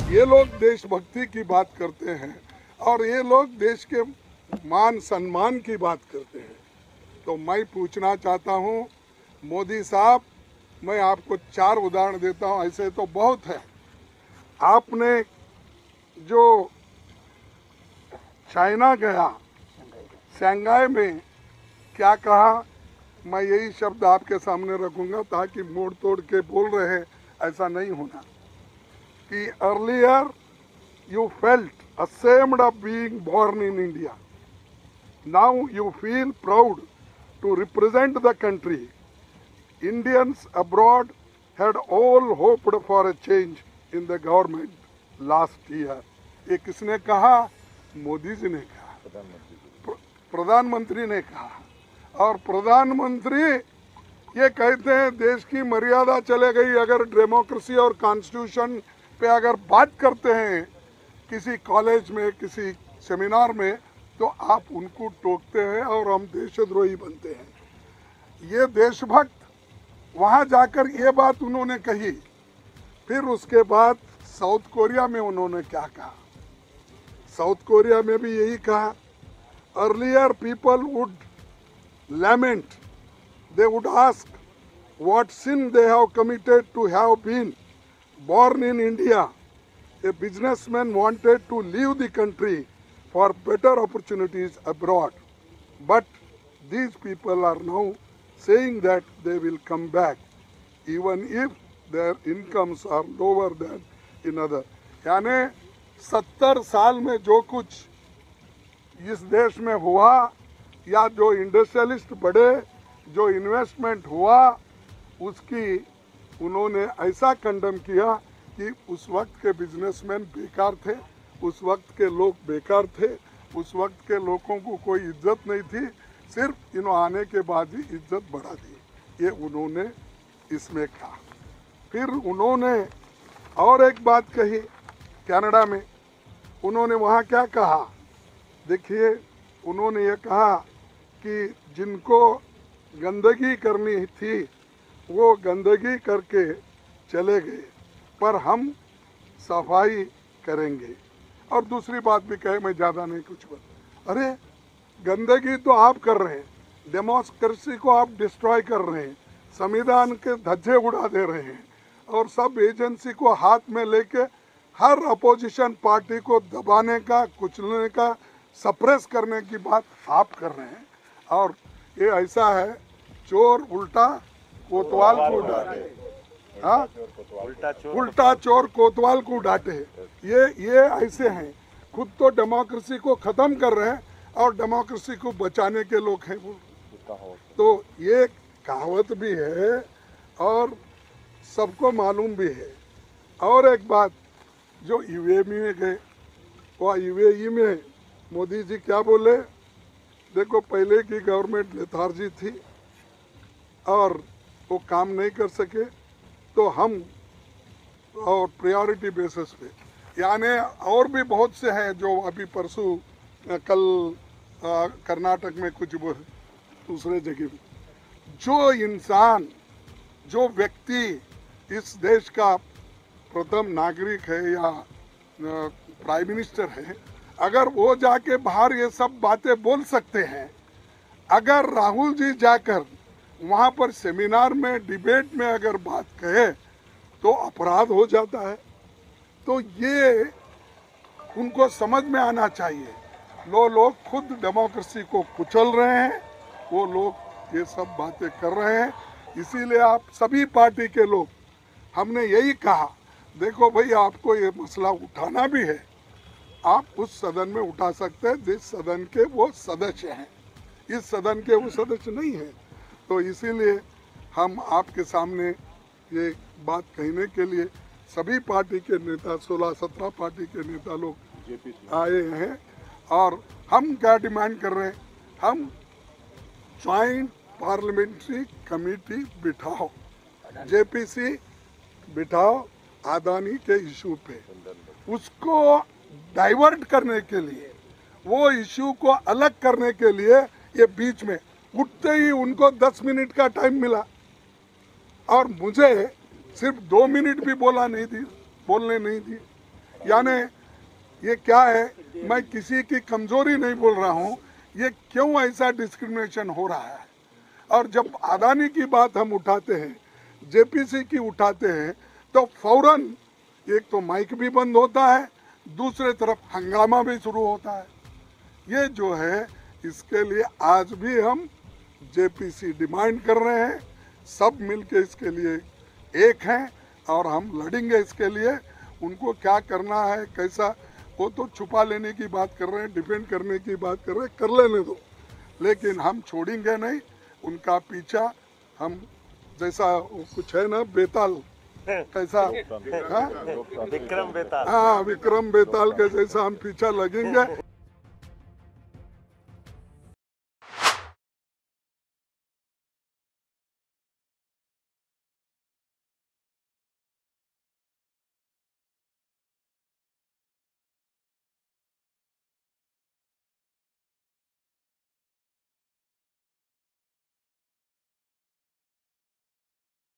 ये लोग देशभक्ति की बात करते हैं और ये लोग देश के मान सम्मान की बात करते हैं। तो मैं पूछना चाहता हूँ मोदी साहब, मैं आपको 4 उदाहरण देता हूँ, ऐसे तो बहुत है। आपने जो चाइना गया, शंघाई में क्या कहा, मैं यही शब्द आपके सामने रखूंगा ताकि मोड़ तोड़ के बोल रहे हैं ऐसा नहीं होना कि earlier you felt ashamed of being born in India. Now you feel proud to represent the country. Indians abroad had all hoped for a change in the government last year. ये किसने कहा? मोदी जी ने कहा, प्रधानमंत्री ने कहा। और प्रधानमंत्री ये कहते हैं देश की मर्यादा चले गई। अगर डेमोक्रेसी और कॉन्स्टिट्यूशन पे अगर बात करते हैं किसी कॉलेज में, किसी सेमिनार में, तो आप उनको टोकते हैं और हम देशद्रोही बनते हैं। ये देशभक्त वहाँ जाकर ये बात उन्होंने कही। फिर उसके बाद साउथ कोरिया में उन्होंने क्या कहा? साउथ कोरिया में भी यही कहा, earlier people would lament, they would ask what sin they have committed to have been born in India. A businessman wanted to leave the country for better opportunities abroad. But these people are now saying that they will come back even if their incomes are lower than in other. यानी 70 साल में जो कुछ इस देश में हुआ या जो इंडस्ट्रियलिस्ट बढ़े, जो इन्वेस्टमेंट हुआ, उसकी उन्होंने ऐसा कंडम किया कि उस वक्त के बिजनेसमैन बेकार थे, उस वक्त के लोग बेकार थे, उस वक्त के लोगों को कोई इज्जत नहीं थी, सिर्फ इन्होंने आने के बाद ही इज्जत बढ़ा दी। ये उन्होंने इसमें कहा। फिर उन्होंने और एक बात कही कनाडा में। उन्होंने वहाँ क्या कहा? देखिए, उन्होंने ये कहा कि जिनको गंदगी करनी थी वो गंदगी करके चले गए, पर हम सफाई करेंगे। और दूसरी बात भी कहे, मैं ज़्यादा नहीं कुछ बोल। अरे गंदगी तो आप कर रहे हैं, डेमोक्रेसी को आप डिस्ट्रॉय कर रहे हैं, संविधान के धज्जे उड़ा दे रहे हैं और सब एजेंसी को हाथ में लेके हर अपोजिशन पार्टी को दबाने का, कुचलने का, सप्रेस करने की बात आप कर रहे हैं। और ये ऐसा है, चोर उल्टा कोतवाल को डांटे, हाँ, उल्टा चोर कोतवाल को डांटे। ये ऐसे हैं, खुद तो डेमोक्रेसी को खत्म कर रहे हैं और डेमोक्रेसी को बचाने के लोग हैं वो। तो ये कहावत भी है और सबको मालूम भी है। और एक बात, जो यूएई में गए, वह यूएई में मोदी जी क्या बोले? देखो, पहले की गवर्नमेंट लेथार्जी थी और वो काम नहीं कर सके, तो हम और प्रायोरिटी बेसिस पे, यानी और भी बहुत से हैं जो अभी परसों कल कर्नाटक में कुछ दूसरे जगह में, जो इंसान, जो व्यक्ति इस देश का प्रथम नागरिक है या प्राइम मिनिस्टर है, अगर वो जाके बाहर ये सब बातें बोल सकते हैं, अगर राहुल जी जाकर वहाँ पर सेमिनार में, डिबेट में अगर बात कहे तो अपराध हो जाता है। तो ये उनको समझ में आना चाहिए। लोग खुद डेमोक्रेसी को कुचल रहे हैं, वो लोग ये सब बातें कर रहे हैं। इसीलिए आप सभी पार्टी के लोग, हमने यही कहा, देखो भाई, आपको ये मसला उठाना भी है, आप उस सदन में उठा सकते हैं जिस सदन के वो सदस्य हैं, इस सदन के वो सदस्य नहीं हैं। तो इसीलिए हम आपके सामने ये बात कहने के लिए सभी पार्टी के नेता, 16-17 पार्टी के नेता लोग आए हैं। और हम क्या डिमांड कर रहे हैं? हम ज्वाइंट पार्लियामेंट्री कमेटी बिठाओ, जेपीसी बिठाओ अदानी के इशू पे, उसको डाइवर्ट करने के लिए, वो इशू को अलग करने के लिए ये बीच में उठते ही उनको 10 मिनट का टाइम मिला और मुझे सिर्फ 2 मिनट भी बोलने नहीं दी। यानी ये क्या है, मैं किसी की कमजोरी नहीं बोल रहा हूँ, ये क्यों ऐसा डिस्क्रिमिनेशन हो रहा है। और जब अदानी की बात हम उठाते हैं, जेपीसी की उठाते हैं, तो फौरन एक तो माइक भी बंद होता है, दूसरे तरफ हंगामा भी शुरू होता है। ये जो है, इसके लिए आज भी हम जेपीसी डिमांड कर रहे हैं, सब मिलके इसके लिए एक हैं और हम लड़ेंगे इसके लिए। उनको क्या करना है, कैसा, वो तो छुपा लेने की बात कर रहे हैं, डिफेंड करने की बात कर रहे हैं, कर लेने दो, लेकिन हम छोड़ेंगे नहीं उनका पीछा। हम जैसा कुछ है ना, बेताल कैसा, विक्रम बेताल, हाँ विक्रम बेताल के जैसा हम पीछा लगेंगे।